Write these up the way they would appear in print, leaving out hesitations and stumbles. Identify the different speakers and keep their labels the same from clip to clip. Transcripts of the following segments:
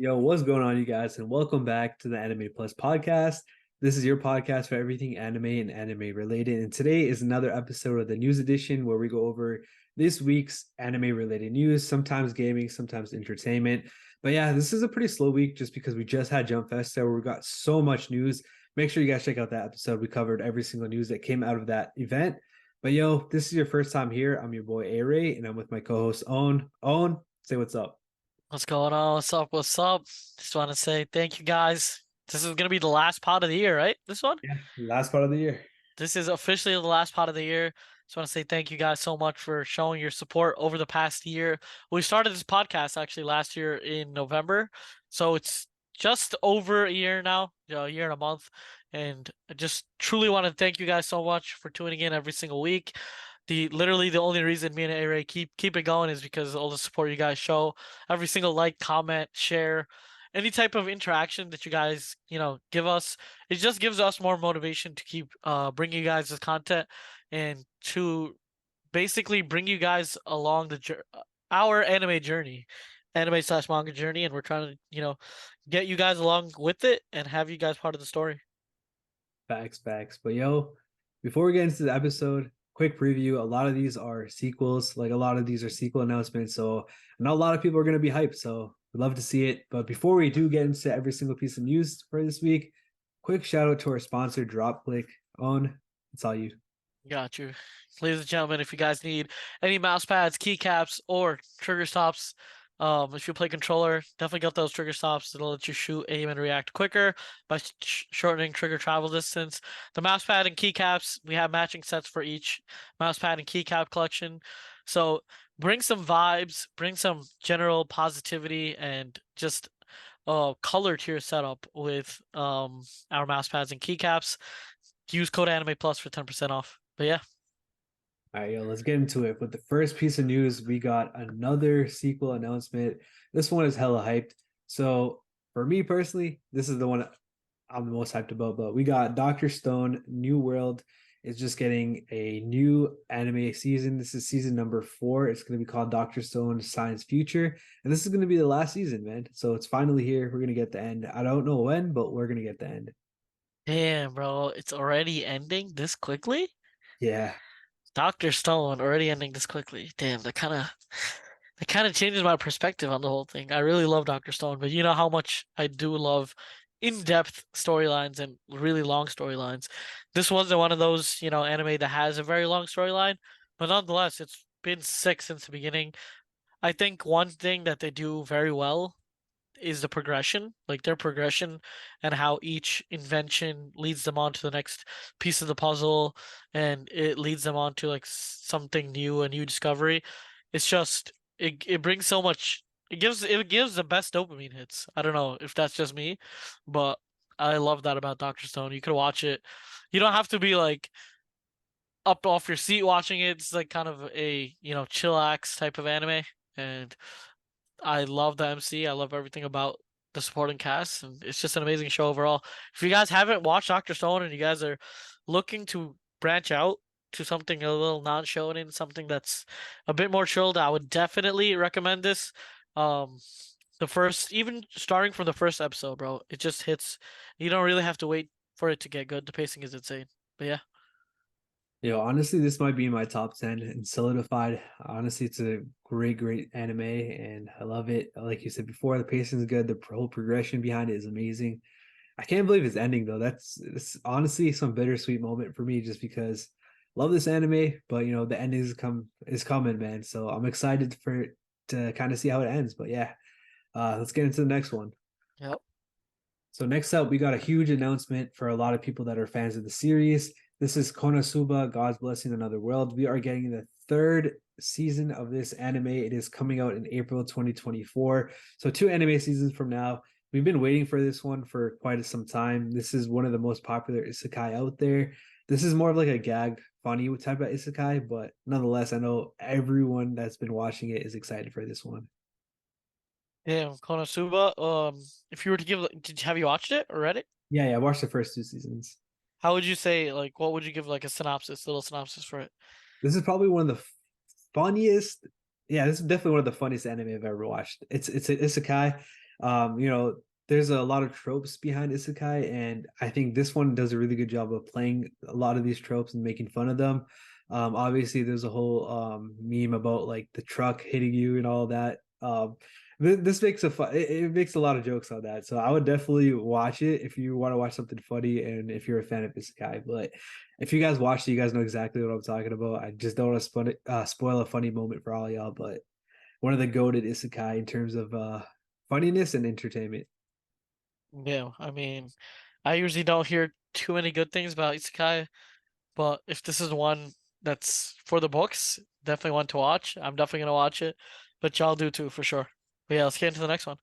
Speaker 1: Yo, what's going on, you guys? And welcome back to the Anime Plus podcast. This is your podcast for everything anime and anime related. And today is another episode of the news edition where we go over this week's anime related news, sometimes gaming, sometimes entertainment. But yeah, this is a pretty slow week just because we just had Jump Fest where we got so much news. Make sure you guys check out that episode. We covered every single news that came out of that event. But yo, this is your first time here. I'm your boy Aray, and I'm with my co-host Aunn. Aunn, say what's up.
Speaker 2: What's going on? What's up? What's up? Just want to say thank you guys. This is gonna be the last pod of the year, right? This one?
Speaker 1: Yeah, last part of the year.
Speaker 2: This is officially the last pod of the year. Just want to say thank you guys so much for showing your support over the past year. We started this podcast actually last year in November, so it's just over a year now, a year and a month. And I just truly want to thank you guys so much for tuning in every single week. The only reason me and Aray keep it going is because of all the support you guys show. Every single like, comment, share, any type of interaction that you guys give us, it just gives us more motivation to keep bringing you guys this content and to basically bring you guys along our anime journey, anime/manga journey, and we're trying to get you guys along with it and have you guys part of the story.
Speaker 1: Facts. But yo, before we get into the episode, quick preview. A lot of these are sequels, like a lot of these are sequel announcements. So I know a lot of people are going to be hyped. So we'd love to see it. But before we do get into every single piece of news for this week, quick shout out to our sponsor, DropClick. Aunn, it's all you.
Speaker 2: Got you. Ladies and gentlemen, if you guys need any mouse pads, keycaps, or trigger stops, if you play controller, definitely get those trigger stops that'll let you shoot, aim, and react quicker by shortening trigger travel distance. The mouse pad and keycaps, we have matching sets for each mouse pad and keycap collection. So bring some vibes, bring some general positivity, and just color to your setup with our mouse pads and keycaps. Use code Anime Plus for 10% off. But yeah.
Speaker 1: All right, yo, let's get into it. With the first piece of news, we got another sequel announcement. This one is hella hyped. So for me personally, this is the one I'm the most hyped about. But we got Doctor Stone New World is just getting a new anime season. This is season number 4. It's going to be called Doctor Stone Science Future, and this is going to be the last season, man. So it's finally here. We're going to get the end. I don't know when, but we're going to get the end.
Speaker 2: Damn, bro, it's already ending this quickly?
Speaker 1: Yeah.
Speaker 2: Dr. Stone already ending this quickly. Damn, that kind of changes my perspective on the whole thing. I really love Dr. Stone, but you know how much I do love in-depth storylines and really long storylines. This wasn't one of those, anime that has a very long storyline, but nonetheless, it's been sick since the beginning. I think one thing that they do very well is the progression, like their progression and how each invention leads them on to the next piece of the puzzle and it leads them on to like something new, a new discovery. It's just it brings so much it gives the best dopamine hits. I don't know if that's just me, but I love that about Dr. Stone. You could watch it. You don't have to be like up off your seat watching it. It's like kind of a, chillax type of anime. And I love the MC. I love everything about the supporting cast, and it's just an amazing show overall. If you guys haven't watched Doctor Stone and you guys are looking to branch out to something a little non-shonen, something that's a bit more chilled, I would definitely recommend this. Um, the first, even starting from the first episode, bro, it just hits. You don't really have to wait for it to get good. The pacing is insane. But yeah.
Speaker 1: Honestly, this might be my top 10 and solidified. Honestly, it's a great anime, and I love it. Like you said before, the pacing is good. The whole progression behind it is amazing. I can't believe it's ending though. It's honestly some bittersweet moment for me, just because I love this anime, but the ending is coming, man. So I'm excited for it to kind of see how it ends. But yeah, let's get into the next one.
Speaker 2: Yep.
Speaker 1: So next up, we got a huge announcement for a lot of people that are fans of the series. This is Konosuba, God's Blessing Another World. We are getting the 3rd season of this anime. It is coming out in April 2024. So 2 anime seasons from now. We've been waiting for this one for quite some time. This is one of the most popular isekai out there. This is more of like a gag, funny type of isekai, but nonetheless, I know everyone that's been watching it is excited for this one.
Speaker 2: Damn, Konosuba. If you were to have you watched it or read it?
Speaker 1: Yeah, I watched the first 2 seasons.
Speaker 2: How would you say, like, what would you give like a little synopsis for it?
Speaker 1: This is probably one of the funniest. Yeah, this is definitely one of the funniest anime I've ever watched. It's a isekai. You know, there's a lot of tropes behind isekai, and I think this one does a really good job of playing a lot of these tropes and making fun of them. Obviously, there's a whole meme about like the truck hitting you and all that. This makes it makes a lot of jokes on that, so I would definitely watch it if you want to watch something funny and if you're a fan of isekai. But if you guys watch it, you guys know exactly what I'm talking about. I just don't want to spoil a funny moment for all y'all, but one of the goated isekai in terms of funniness and entertainment.
Speaker 2: Yeah, I mean, I usually don't hear too many good things about isekai, but if this is one that's for the books, definitely one to watch. I'm definitely gonna watch it, but y'all do too for sure. But yeah, let's get into the next one.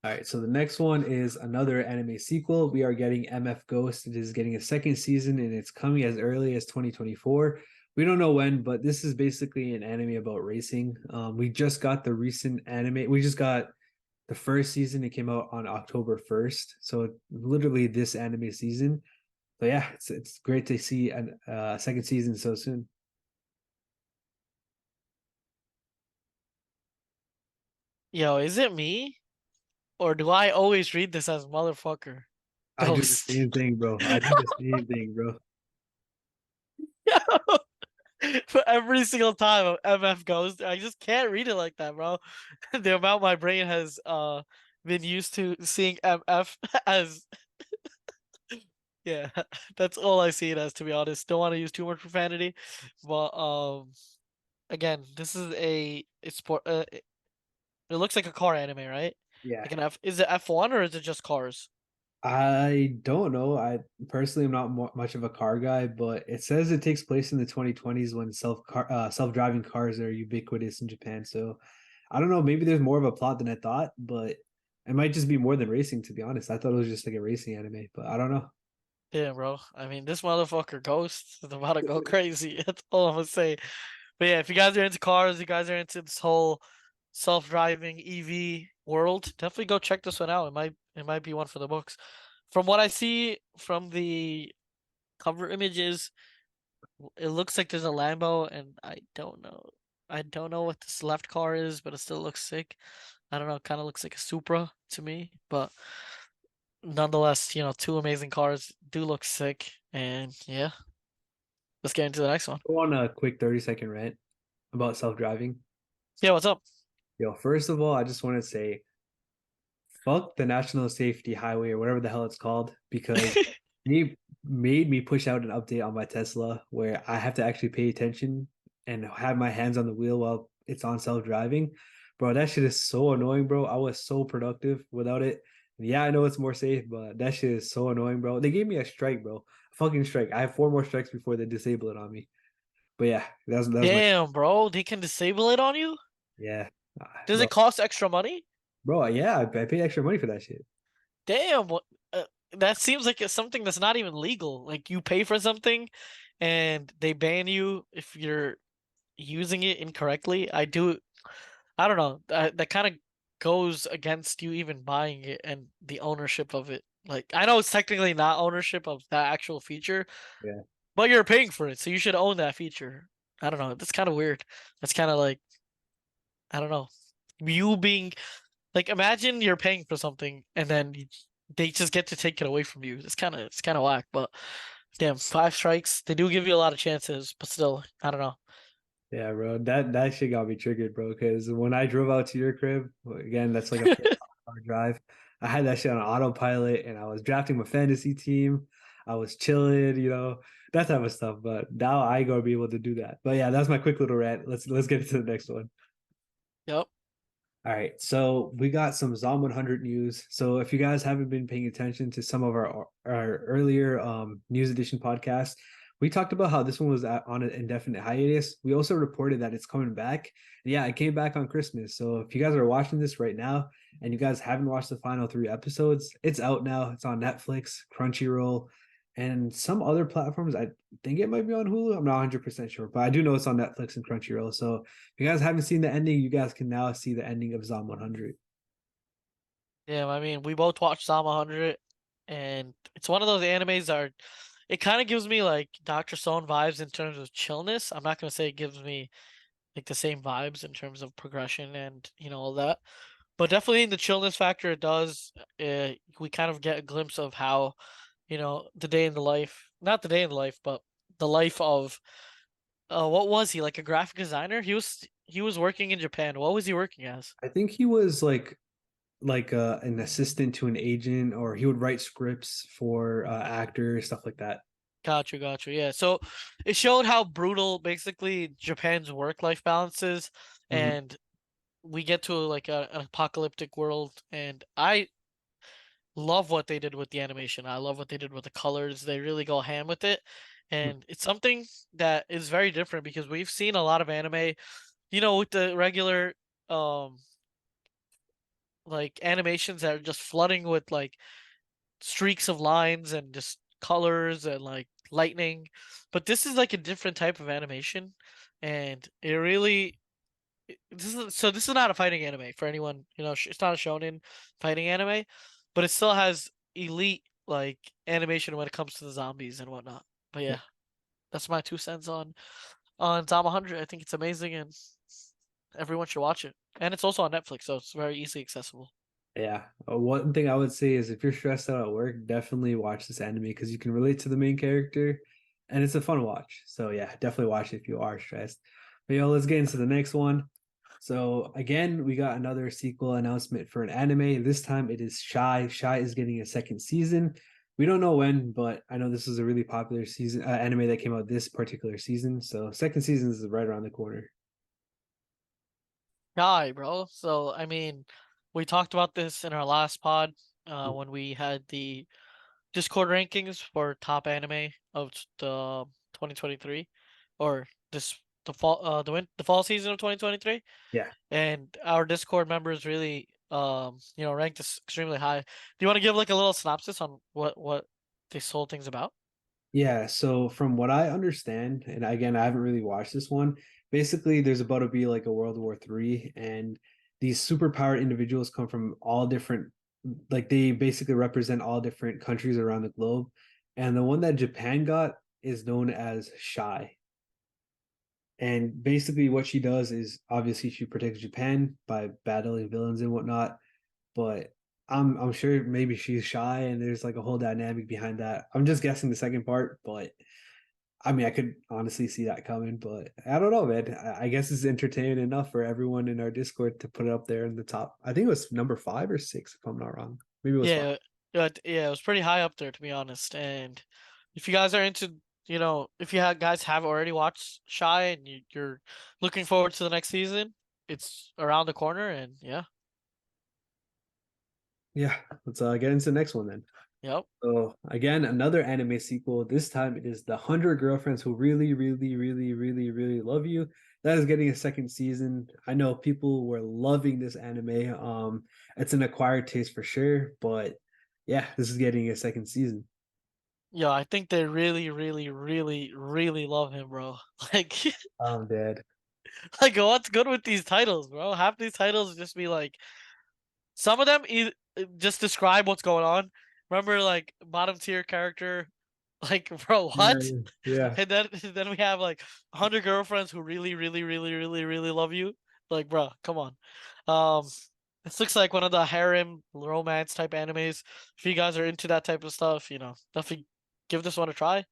Speaker 1: All right, so the next one is another anime sequel. We are getting MF Ghost. It is getting a second season and it's coming as early as 2024. We don't know when, but this is basically an anime about racing. We just got the recent anime. We just got the first season. It came out on October 1st. So literally this anime season. So yeah, it's great to see a second season so soon.
Speaker 2: Yo, is it me? Or do I always read this as motherfucker?
Speaker 1: I do the
Speaker 2: Ghost.
Speaker 1: same thing, bro. I do the same thing, bro.
Speaker 2: For every single time MF Ghost, I just can't read it like that, bro. The amount my brain has been used to seeing MF as yeah, that's all I see it as, to be honest. Don't want to use too much profanity, but again, this is a it's sport. It looks like a car anime, right?
Speaker 1: Yeah.
Speaker 2: Like an F. Is it F1 or is it just cars?
Speaker 1: I don't know. I personally am not much of a car guy, but it says it takes place in the 2020s when self-driving cars are ubiquitous in Japan. So I don't know. Maybe there's more of a plot than I thought, but it might just be more than racing. To be honest, I thought it was just like a racing anime, but I don't know.
Speaker 2: Yeah, bro. I mean, this motherfucker Ghost is about to go crazy. That's all I'm gonna say. But yeah, if you guys are into cars, you guys are into this whole self-driving EV world, definitely go check this one out. It might be one for the books. From what I see from the cover images, it looks like there's a Lambo, and I don't know. I don't know what this left car is, but it still looks sick. I don't know, it kind of looks like a Supra to me, but nonetheless, two amazing cars do look sick, and yeah, let's get into the next one.
Speaker 1: Go on a quick 30-second rant about self-driving.
Speaker 2: Yeah, what's up?
Speaker 1: Yo, first of all, I just want to say fuck the National Safety Highway or whatever the hell it's called because he made me push out an update on my Tesla where I have to actually pay attention and have my hands on the wheel while it's on self-driving. Bro, that shit is so annoying, bro. I was so productive without it. Yeah, I know it's more safe, but that shit is so annoying, bro. They gave me a strike, bro. A fucking strike. I have four more strikes before they disable it on me. But yeah, that's my
Speaker 2: Damn, bro, they can disable it on you?
Speaker 1: yeah.
Speaker 2: Does
Speaker 1: Bro,
Speaker 2: it cost extra money?
Speaker 1: bro, yeah, I paid extra money for that shit.
Speaker 2: Damn, that seems like it's something that's not even legal. Like you pay for something and they ban you if you're using it incorrectly. I don't know. That kind of goes against you even buying it and the ownership of it. Like I know it's technically not ownership of that actual feature,
Speaker 1: Yeah.
Speaker 2: but you're paying for it, so you should own that feature. I don't know. That's kind of weird. That's kind of like I don't know. You being like imagine you're paying for something and then they just get to take it away from you. It's kind of whack, but damn, five strikes. They do give you a lot of chances, but still, I don't know.
Speaker 1: Yeah, bro. That shit got me triggered, bro. Because when I drove out to your crib, again, that's like a 4 hour drive. I had that shit on autopilot, and I was drafting my fantasy team. I was chilling, that type of stuff. But now I gotta be able to do that. But yeah, that's my quick little rant. Let's get into the next one.
Speaker 2: Yep.
Speaker 1: All right, so we got some Zom 100 news. So if you guys haven't been paying attention to some of our earlier news edition podcasts, we talked about how this one was on an indefinite hiatus. We also reported that it's coming back. Yeah, it came back on Christmas. So if you guys are watching this right now and you guys haven't watched the final 3 episodes, it's out now. It's on Netflix, Crunchyroll, and some other platforms. I think it might be on Hulu. I'm not 100% sure, but I do know it's on Netflix and Crunchyroll. So if you guys haven't seen the ending, you guys can now see the ending of Zom 100.
Speaker 2: Yeah, I mean, we both watched Sama 100, and it's one of those animes that are. It kind of gives me like Dr. Stone vibes in terms of chillness. I'm not gonna say it gives me like the same vibes in terms of progression and all that, But definitely in the chillness factor, it does. We kind of get a glimpse of how, the day in the life, not the day in the life, but the life of, what was he, like a graphic designer? He was working in Japan. What was he working as?
Speaker 1: I think he was like an assistant to an agent, or he would write scripts for actors, stuff like that.
Speaker 2: Got you. Yeah. So it showed how brutal basically Japan's work-life balance is,
Speaker 1: Mhm.
Speaker 2: and we get to like an apocalyptic world, and I love what they did with the animation. I love what they did with the colors. They really go ham with it. And it's something that is very different because we've seen a lot of anime, with the regular um like animations that are just flooding with like streaks of lines and just colors and like lightning. But this is like a different type of animation, and it really this is not a fighting anime for anyone, it's not a shonen fighting anime, but it still has elite like animation when it comes to the zombies and whatnot. But
Speaker 1: Yeah.
Speaker 2: yeah, that's my 2 cents on Zom 100. I think it's amazing and everyone should watch it. And it's also on Netflix, so it's very easily accessible.
Speaker 1: Yeah. One thing I would say is if you're stressed out at work, definitely watch this anime because you can relate to the main character and it's a fun watch. So yeah, definitely watch it if you are stressed. But yo, let's get into the next one. So again, we got another sequel announcement for an anime. This time it is Shy. Shy is getting a second season. We don't know when, but I know this is a really popular season anime that came out this particular season. So second season is right around the corner.
Speaker 2: Guy, bro. So I mean, we talked about this in our last pod, when we had the Discord rankings for top anime of the 2023, or the fall season of 2023,
Speaker 1: Yeah.
Speaker 2: and our Discord members really ranked us extremely high. Do you want to give like a little synopsis on what this whole thing's about?
Speaker 1: Yeah, so from what I understand, and again, I haven't really watched this one. Basically, there's about to be like a World War III, and these superpowered individuals come from all different, like they basically represent all different countries around the globe. And the one that Japan got is known as Shy. And basically, what she does is obviously she protects Japan by battling villains and whatnot. But I'm sure maybe she's shy and there's like a whole dynamic behind that. I'm just guessing the second part, but I mean, I could honestly see that coming, but I don't know, man. I guess it's entertaining enough for everyone in our Discord to put it up there in the top. I think it was number 5 or 6, if I'm not wrong. Maybe it was 5.
Speaker 2: Yeah, yeah, it was pretty high up there to be honest. And if you guys are into, if you guys have already watched Shy and you're looking forward to the next season, it's around the corner, and yeah,
Speaker 1: Yeah, let's get into the next one then.
Speaker 2: yep.
Speaker 1: So again, another anime sequel. This time it is the 100 Girlfriends Who Really, Really, Really, Really, Really Love You. That is getting a second season. I know people were loving this anime. It's an acquired taste for sure, but yeah, this is getting a second season.
Speaker 2: Yeah, I think they really, really, really, really love him, bro. Like,
Speaker 1: I'm dead.
Speaker 2: like what's good with these titles, bro? Half these titles just be like, some of them just describe what's going on. Remember, like bottom tier character, like bro, what?
Speaker 1: Yeah, yeah.
Speaker 2: And then we have like 100 girlfriends who really, really, really, really, really love you. Like, bro, come on. Um, this looks like one of the harem romance type animes. If you guys are into that type of stuff, definitely give this one a try.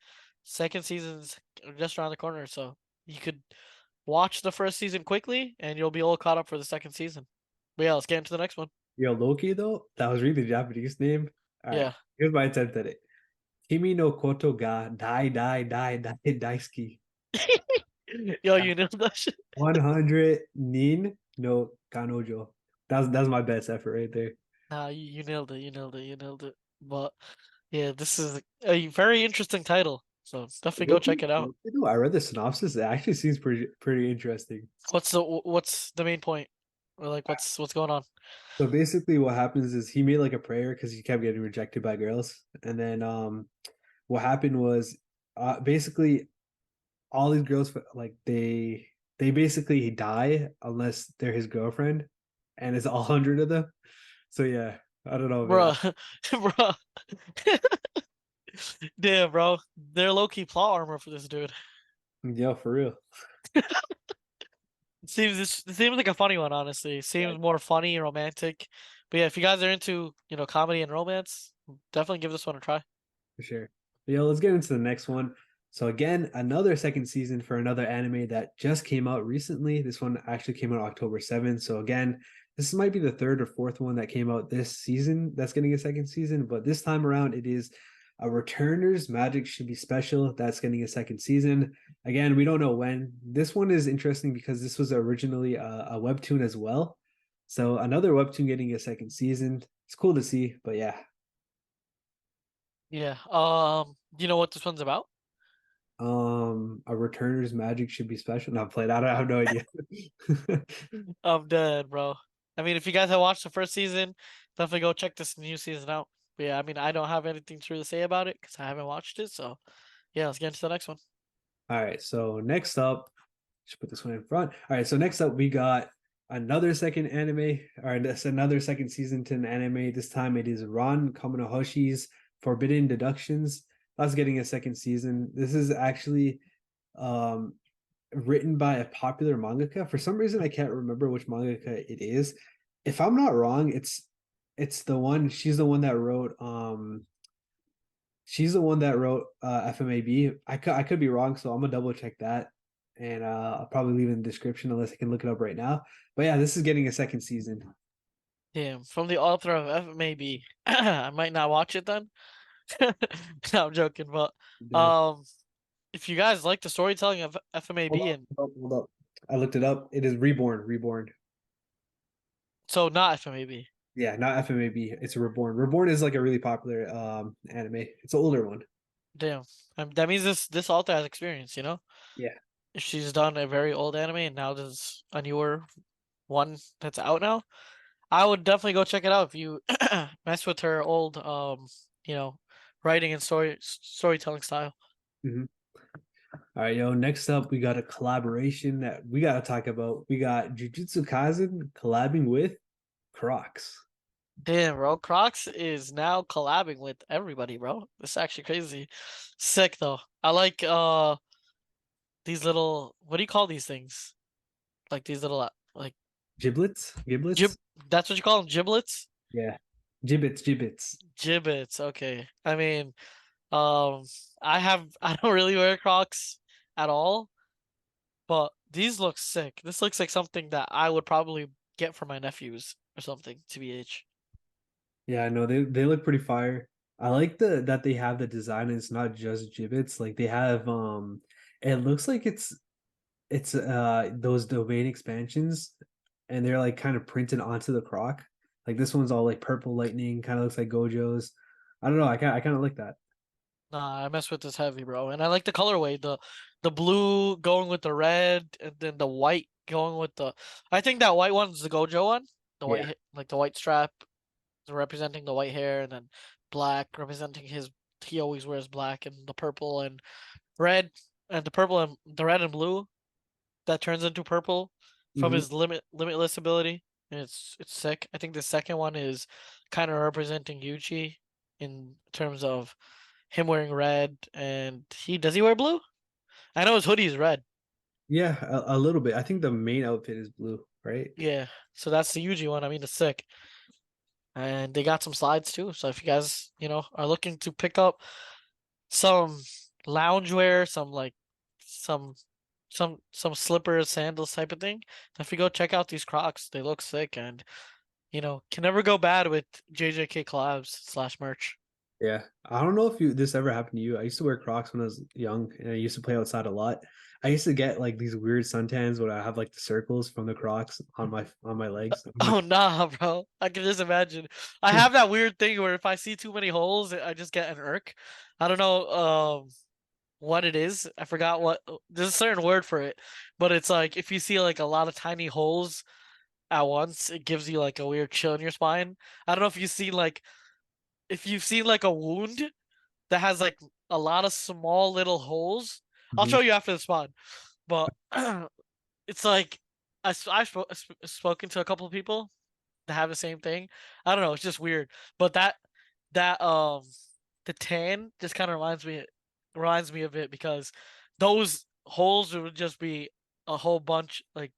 Speaker 2: Second season's just around the corner, so you could watch the first season quickly, and you'll be all caught up for the second season. But yeah, let's get into the next one.
Speaker 1: Yo, Loki though, that was really the Japanese name. All right,
Speaker 2: Yeah.
Speaker 1: here's my attempt at it. Kimi no koto ga daisuki.
Speaker 2: Yo, you know that shit.
Speaker 1: 100 nin no kanojo. That's my best effort right there.
Speaker 2: Nah, you nailed it. You nailed it. You nailed it. But yeah, this is a very interesting title. So definitely go check
Speaker 1: Loki,
Speaker 2: it out.
Speaker 1: I read the synopsis. It actually seems pretty interesting.
Speaker 2: What's the main point? Or like what's going on?
Speaker 1: So basically, what happens is he made like a prayer because he kept getting rejected by girls, and then what happened was basically all these girls like they basically die unless they're his girlfriend, and it's all 100 of them. So yeah, I don't know, man.
Speaker 2: Bruh. Bruh. Damn, bro. They're low-key plot armor for this dude.
Speaker 1: Yeah, for real.
Speaker 2: It seems like a funny one, honestly.
Speaker 1: Yeah,
Speaker 2: Seems more funny, romantic. But yeah, if you guys are into, comedy and romance, definitely give this one a try.
Speaker 1: for sure. Yeah, let's get into the next one. So again, another second season for another anime that just came out recently. This one actually came out October 7th. So again, this might be the third or fourth one that came out this season that's getting a second season, but this time around it is a Returners Magic Should Be Special that's getting a second season. Again, we don't know when. This one is interesting because this was originally a webtoon as well. So another webtoon getting a second season. It's cool to see, but yeah.
Speaker 2: Yeah. Do you know what this one's about?
Speaker 1: A Returner's Magic Should Be Special. Not played. I have no idea.
Speaker 2: I'm dead, bro. I mean, if you guys have watched the first season, definitely go check this new season out. But yeah, I mean, I don't have anything to really say about it because I haven't watched it. So yeah, let's get into the next one.
Speaker 1: All right. So next up, should put this one in front. All right. So next up, we got another second anime, or that's another second season to an anime. This time it is Ron Kamonehoshi's Forbidden Deductions. That's getting a second season. This is actually um written by a popular mangaka. For some reason, I can't remember which mangaka it is. If I'm not wrong, it's the one. She's the one that wrote. She's the one that wrote FMAB. I could be wrong, so I'm gonna double check that, and I'll probably leave it in the description unless I can look it up right now. But yeah, this is getting a second season.
Speaker 2: Damn, from the author of F maybe I might not watch it then. No, I'm joking, but
Speaker 1: Yeah.
Speaker 2: if you guys like the storytelling of
Speaker 1: Hold
Speaker 2: FMAB
Speaker 1: up,
Speaker 2: and
Speaker 1: hold up, hold up. I looked it up. It is Reborn. Reborn.
Speaker 2: so not FMAB.
Speaker 1: Yeah, not FMAB. It's Reborn. Reborn is like a really popular anime. It's an older one.
Speaker 2: Damn, that means this author has experience, you know?
Speaker 1: Yeah.
Speaker 2: If she's done a very old anime and now there's a newer one that's out now, I would definitely go check it out if you mess with her old you know, writing and storytelling style.
Speaker 1: Mhm. All right, yo. Next up, we got a collaboration that we got to talk about. We got Jujutsu Kaisen collabing with Crocs.
Speaker 2: Damn, bro. Crocs is now collabing with everybody, bro. It's actually crazy. Sick though. I like these little, what do you call these things? Like these little like
Speaker 1: Giblets?
Speaker 2: gib
Speaker 1: Giblets?
Speaker 2: that's what you call them, giblets?
Speaker 1: Yeah. Gibbets, gibbets.
Speaker 2: Gibbets, okay. I mean, um I don't really wear Crocs at all, but these look sick. This looks like something that I would probably get for my nephews or something, TBH.
Speaker 1: Yeah, no, they look pretty fire. I like the that they have the design and it's not just gibbets. Like they have it looks like it's those domain expansions and they're like kind of printed onto the croc. Like this one's all like purple lightning, kind of looks like Gojo's. I don't know, I kind of like that.
Speaker 2: Nah, I mess with this heavy, bro. And I like the colorway, the blue going with the red, and then the white going with the. I think that white one's the Gojo one. The white,
Speaker 1: Yeah.
Speaker 2: like the white strap, representing the white hair, and then black representing his. He always wears black, and the purple and red, and the purple and the red and blue that turns into purple from
Speaker 1: Hmm.
Speaker 2: his limitless ability, and it's sick. I think the second one is kind of representing Yuji in terms of him wearing red, and he wear blue? I know his hoodie is red.
Speaker 1: Yeah, a little bit. I think the main outfit is blue, right?
Speaker 2: Yeah, so that's the Yuji one. I mean, it's sick, and they got some slides too. So if you guys, are looking to pick up some loungewear, some like some some slippers, sandals type of thing, if you go check out these Crocs, they look sick, and can never go bad with JJK collabs slash merch.
Speaker 1: Yeah. I don't know if this ever happened to you. I used to wear Crocs when I was young and I used to play outside a lot. I used to get like these weird suntans where I have like the circles from the Crocs on my legs. I'm like,
Speaker 2: Oh nah, bro. I can just imagine. I have that weird thing where if I see too many holes, I just get an irk. I don't know what it is. I forgot what there's a certain word for it, but it's like if you see like a lot of tiny holes at once, it gives you like a weird chill in your spine. I don't know if you've seen like a wound that has like a lot of small little holes. I'll
Speaker 1: mhm,
Speaker 2: show you after the spawn, but it's like I've spoken to a couple of people that have the same thing. I don't know, it's just weird. But that the tan just kind of reminds me of it because those holes would just be a whole bunch like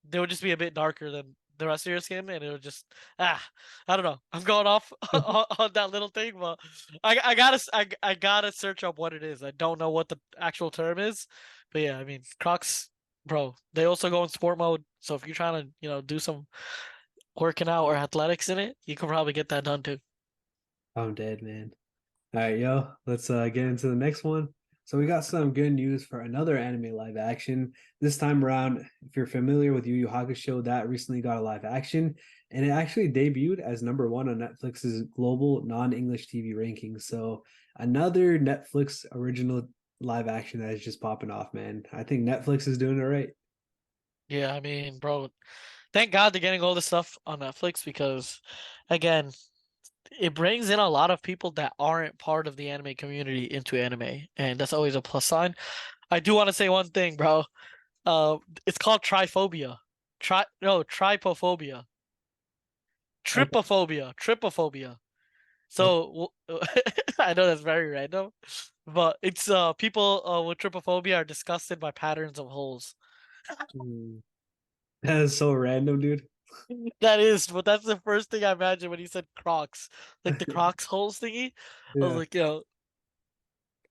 Speaker 2: they would just be a bit darker than the rest of your skin, and it would just I don't know. I'm going off on that little thing, but I gotta search up what it is. I don't know what the actual term is, but yeah, I mean Crocs, bro. They also go in sport mode, so if you're trying to do some working out or athletics in it, you can probably get that done too.
Speaker 1: I'm dead, man. All right, yo, let's get into the next one. So we got some good news for another anime live action. This time around, if you're familiar with Yu Yu Hakusho, that recently got a live action, and it actually debuted as number one on Netflix's global non-English TV rankings. So another Netflix original live action that is just popping off, man. I think Netflix is doing it right.
Speaker 2: Yeah, I mean, bro, thank God they're getting all this stuff on Netflix because, again, it brings in a lot of people that aren't part of the anime community into anime, and that's always a plus sign. I do want to say one thing, bro. It's called triphobia. Trypophobia.
Speaker 1: Okay.
Speaker 2: Tripophobia.
Speaker 1: Okay.
Speaker 2: So I know that's very random, but it's people with trypophobia are disgusted by patterns of holes.
Speaker 1: Hmm. That is so random, dude.
Speaker 2: That is, but that's the first thing I imagined when he said Crocs, like the Crocs holes thingy. I was
Speaker 1: Yeah.
Speaker 2: like,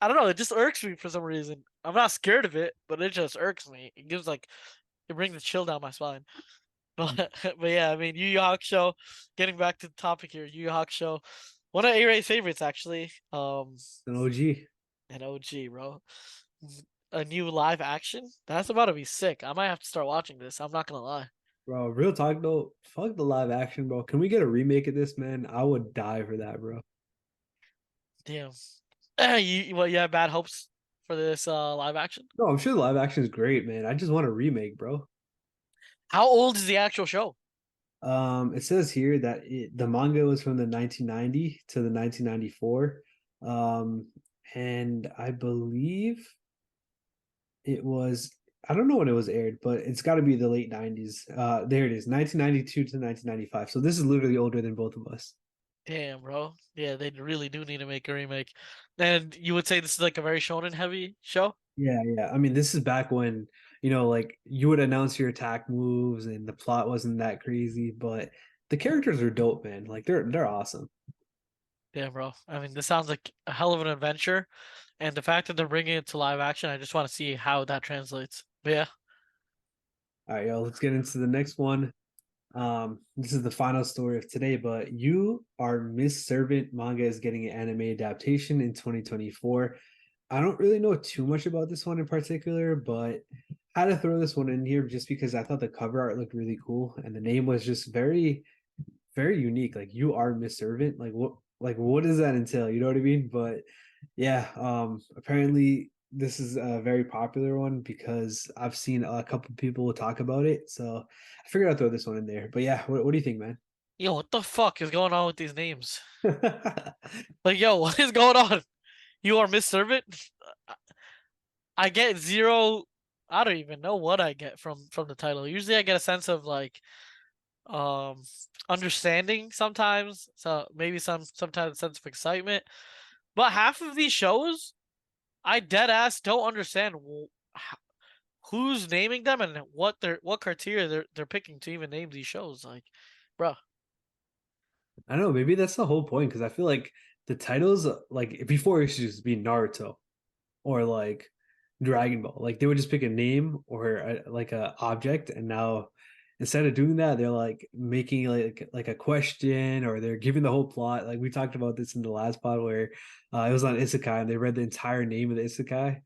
Speaker 2: I don't know, it just irks me for some reason. I'm not scared of it, but it just irks me. It brings a chill down my spine. But yeah, I mean, Yu Yu Hakusho. Getting back to the topic here, Yu Yu Hakusho, one of A-Ray's favorites actually.
Speaker 1: An OG.
Speaker 2: An OG, bro. A new live action. That's about to be sick. I might have to start watching this. I'm not gonna lie.
Speaker 1: Bro, real talk though, fuck the live action, bro. Can we get a remake of this, man? I would die for that, bro.
Speaker 2: Damn. You have bad hopes for this live action?
Speaker 1: No, I'm sure the live action is great, man. I just want a remake, bro.
Speaker 2: How old is the actual show?
Speaker 1: It says here that the manga was from the 1990 to the 1994. Um, and I believe it was, I don't know when it was aired, but it's got to be the late 90s. There it is, 1992 to 1995. So this is literally older than both of us.
Speaker 2: Damn, bro. Yeah, they really do need to make a remake. And you would say this is like a very shonen heavy show?
Speaker 1: Yeah, yeah. I mean, this is back when, like you would announce your attack moves and the plot wasn't that crazy, but the characters are dope, man. Like they're awesome.
Speaker 2: Damn, bro. I mean, this sounds like a hell of an adventure. And the fact that they're bringing it to live action, I just want to see how that translates. But yeah.
Speaker 1: All right, yo, let's get into the next one. This is the final story of today, but You Are Miss Servant manga is getting an anime adaptation in 2024. I don't really know too much about this one in particular, but I had to throw this one in here just because I thought the cover art looked really cool and the name was just very, very unique. Like You Are Miss Servant. Like what does that entail? You know what I mean? But yeah, apparently this is a very popular one because I've seen a couple people talk about it. So I figured I'd throw this one in there. But yeah, what do you think, man?
Speaker 2: Yo, what the fuck is going on with these names? Like, yo, what is going on? You are Miss Servant? I get zero. I don't even know what I get from the title. Usually I get a sense of like um understanding sometimes. So maybe sometimes a sense of excitement. But half of these shows, I dead ass don't understand who's naming them and what criteria they're picking to even name these shows. Like, bro,
Speaker 1: I don't know, maybe that's the whole point because I feel like the titles, like before, it should just be Naruto or like Dragon Ball. Like they would just pick a name or like a object, and now instead of doing that, they're like making like a question or they're giving the whole plot. Like we talked about this in the last pod where it was on Isekai and they read the entire name of the Isekai.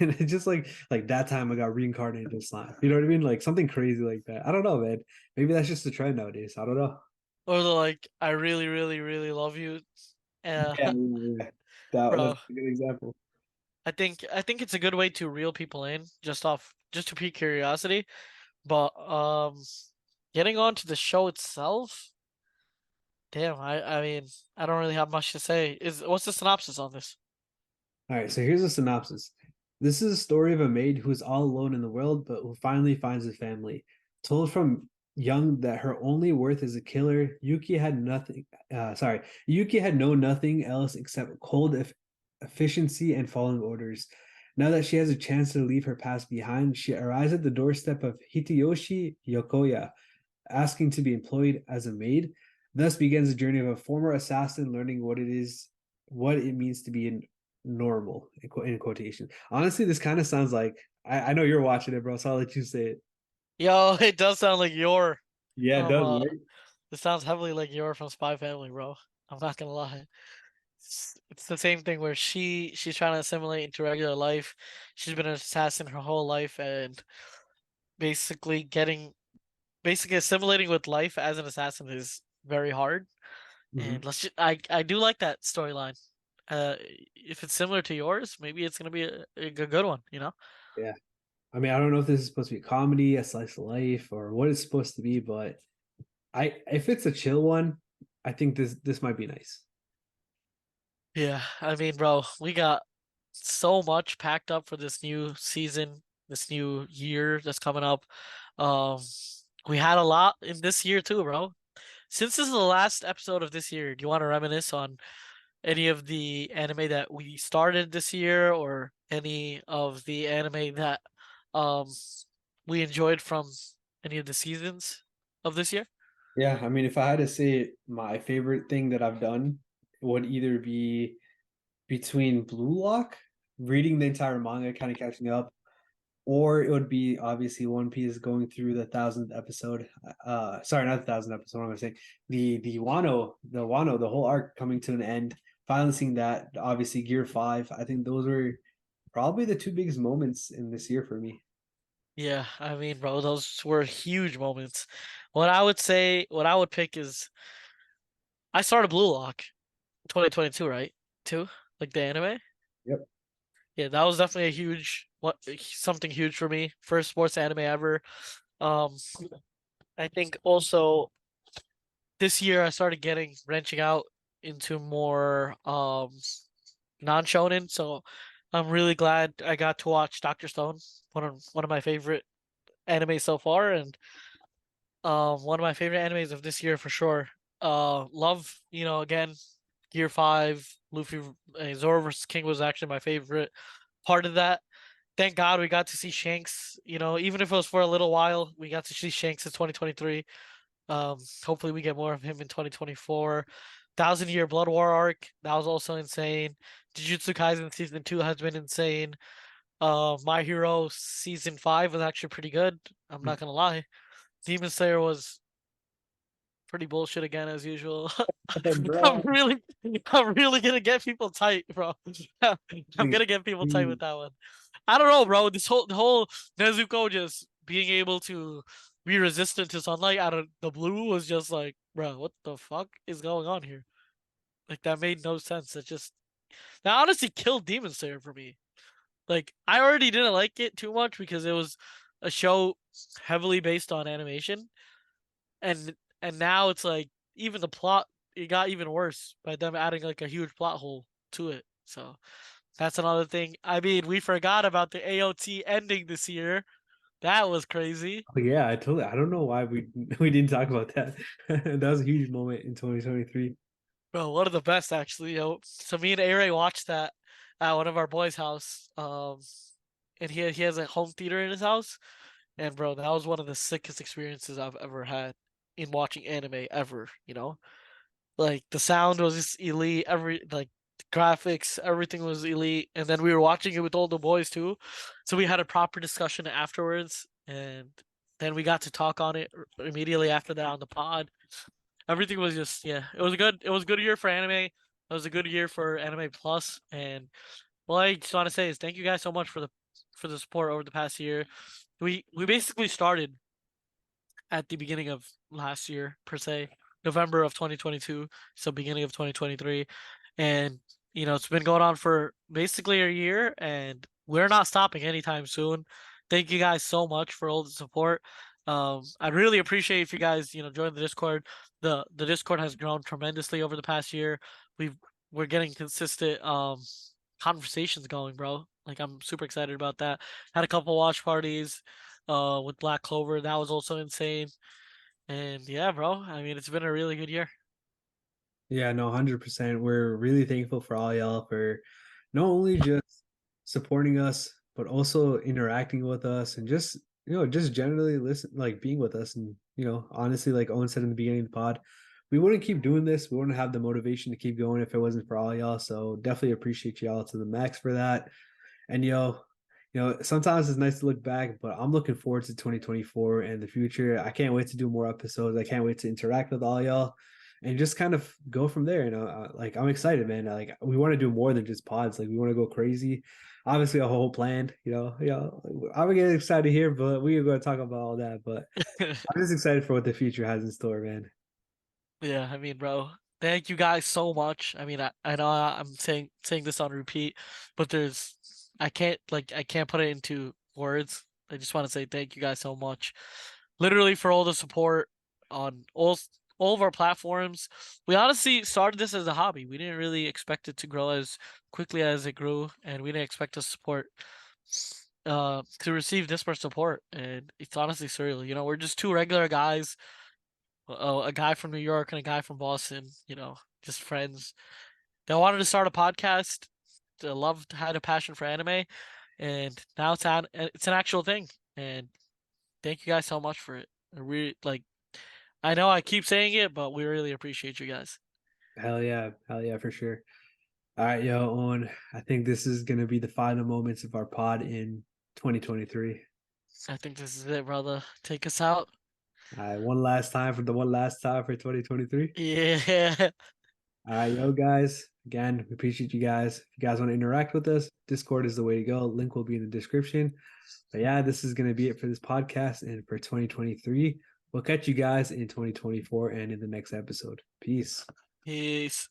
Speaker 1: And it just like that time I got reincarnated in slime. You know what I mean? Like something crazy like that. I don't know, man. Maybe that's just the trend nowadays. I don't know.
Speaker 2: or the like, I really, really, really love you. Uh,
Speaker 1: Yeah, yeah, yeah. That's
Speaker 2: bro,
Speaker 1: a good example.
Speaker 2: I think it's a good way to reel people in just to pique curiosity. But getting on to the show itself, damn, I mean, I don't really have much to say. Is What's the synopsis on this?
Speaker 1: All right, so here's a synopsis. This is a story of a maid who is all alone in the world, but who finally finds a family. Told from young that her only worth is a killer, Yuki had nothing. Yuki had known nothing else except cold efficiency and following orders. Now that she has a chance to leave her past behind, she arrives at the doorstep of Hitoyoshi Yokoya, asking to be employed as a maid. Thus begins the journey of a former assassin learning what it means to be normal, in quotation. Honestly, this kind of sounds like I know you're watching it, bro, so I'll let you say it.
Speaker 2: Yo, it does sound like your
Speaker 1: Yeah, it
Speaker 2: from
Speaker 1: does, right?
Speaker 2: it sounds heavily like your from Spy Family, bro. I'm not gonna lie. It's the same thing where she's trying to assimilate into regular life. She's been an assassin her whole life and basically basically assimilating with life as an assassin is very hard.
Speaker 1: Hmm.
Speaker 2: And I do like that storyline. If it's similar to yours, maybe it's gonna be a good one, you know?
Speaker 1: Yeah. I mean, I don't know if this is supposed to be comedy, a slice of life, or what it's supposed to be, but I if it's a chill one, I think this might be nice.
Speaker 2: Yeah, I mean, bro, we got so much packed up for this new season, this new year that's coming up. Um, we had a lot in this year too, bro. Since this is the last episode of this year, do you want to reminisce on any of the anime that we started this year, or any of the anime that um we enjoyed from any of the seasons of this year?
Speaker 1: Yeah, I mean, if I had to say my favorite thing that I've done, it would either be between Blue Lock, reading the entire manga, kind of catching up, or it would be obviously One Piece going through the thousandth episode. Sorry, not the thousandth episode. What am I saying? The whole arc coming to an end. Finally seeing that. Obviously, Gear 5. I think those were probably the two biggest moments in this year for me.
Speaker 2: Yeah, I mean, bro, those were huge moments. What I would pick is I started Blue Lock 2022, right? Too, like the anime.
Speaker 1: Yep.
Speaker 2: Yeah, that was definitely a something huge for me. First sports anime ever. Um, I think also this year I started getting wrenching out into more non-shonen, so I'm really glad I got to watch Doctor Stone, one of my favorite anime so far, and one of my favorite animes of this year for sure. Love, again, Gear 5, Luffy, Zoro vs. King was actually my favorite part of that. Thank God we got to see Shanks, even if it was for a little while, we got to see Shanks in 2023. Hopefully we get more of him in 2024. Thousand Year Blood War arc, that was also insane. Jujutsu Kaisen season 2 has been insane. My Hero season 5 was actually pretty good. I'm not gonna lie. Demon Slayer was pretty bullshit again as usual. I'm
Speaker 1: Bro.
Speaker 2: really, I'm really gonna get people tight, bro. I'm
Speaker 1: Like,
Speaker 2: gonna get people tight with that one. I don't know, bro. The whole Nezuko just being able to be resistant to sunlight out of the blue was just like, bro, what the fuck is going on here? Like that made no sense. That honestly killed Demon Slayer for me. Like I already didn't like it too much because it was a show heavily based on animation, and now it's like even the plot it got even worse by them adding like a huge plot hole to it. So that's another thing. I mean, we forgot about the AOT ending this year. That was crazy.
Speaker 1: oh, yeah, I don't know why we we didn't talk about that. That was a huge moment in 2023.
Speaker 2: Bro, one of the best actually. So me and Aray watched that at one of our boys' house. And he has a home theater in his house. And bro, that was one of the sickest experiences I've ever had in watching anime ever, Like the sound was just elite, like the graphics, everything was elite. And then we were watching it with all the boys too. So we had a proper discussion afterwards, and then we got to talk on it immediately after that on the pod. Everything was just, yeah, it was a good year for anime. It was a good year for Anime Plus, and what I just want to say is thank you guys so much for the support over the past year. We basically started at the beginning of last year per se, November of 2022, so beginning of 2023, and it's been going on for basically a year, and we're not stopping anytime soon. Thank you guys so much for all the support. I'd really appreciate if you guys join the Discord. The Discord has grown tremendously over the past year. We're getting consistent conversations going, bro. Like I'm super excited about that. Had a couple watch parties with Black Clover. That was also insane. And yeah, bro. I mean, it's been a really good year.
Speaker 1: Yeah, no, 100%. We're really thankful for all y'all for not only just supporting us, but also interacting with us and just just generally listen, like being with us. And honestly, like Owen said in the beginning of the pod, we wouldn't keep doing this. We wouldn't have the motivation to keep going if it wasn't for all y'all. So definitely appreciate y'all to the max for that. And sometimes it's nice to look back, but I'm looking forward to 2024 and the future. I can't wait to do more episodes. I can't wait to interact with all y'all and just kind of go from there. Like I'm excited, man. Like we want to do more than just pods. Like we want to go crazy. Obviously, a whole plan. I'm getting excited here, but we are going to talk about all that. But I'm just excited for what the future has in store, man.
Speaker 2: Yeah, I mean, bro, thank you guys so much. I mean, I know I'm saying this on repeat, but I can't put it into words. I just want to say thank you guys so much. Literally for all the support on all of our platforms. We honestly started this as a hobby. We didn't really expect it to grow as quickly as it grew, and we didn't expect the support to receive this much support. And it's honestly surreal. We're just two regular guys, a guy from New York and a guy from Boston, just friends. They wanted to start a podcast. They had a passion for anime, and now it's an actual thing. And thank you guys so much for it. I know I keep saying it, but we really appreciate you guys.
Speaker 1: Hell yeah, for sure. All right, yo, Owen. I think this is gonna be the final moments of our pod in 2023.
Speaker 2: I think this is it, brother. Take us out.
Speaker 1: All right, one last time for 2023.
Speaker 2: Yeah.
Speaker 1: All right, yo, guys. Again, we appreciate you guys. If you guys want to interact with us, Discord is the way to go. Link will be in the description. But yeah, this is going to be it for this podcast and for 2023. We'll catch you guys in 2024 and in the next episode. Peace.
Speaker 2: Peace.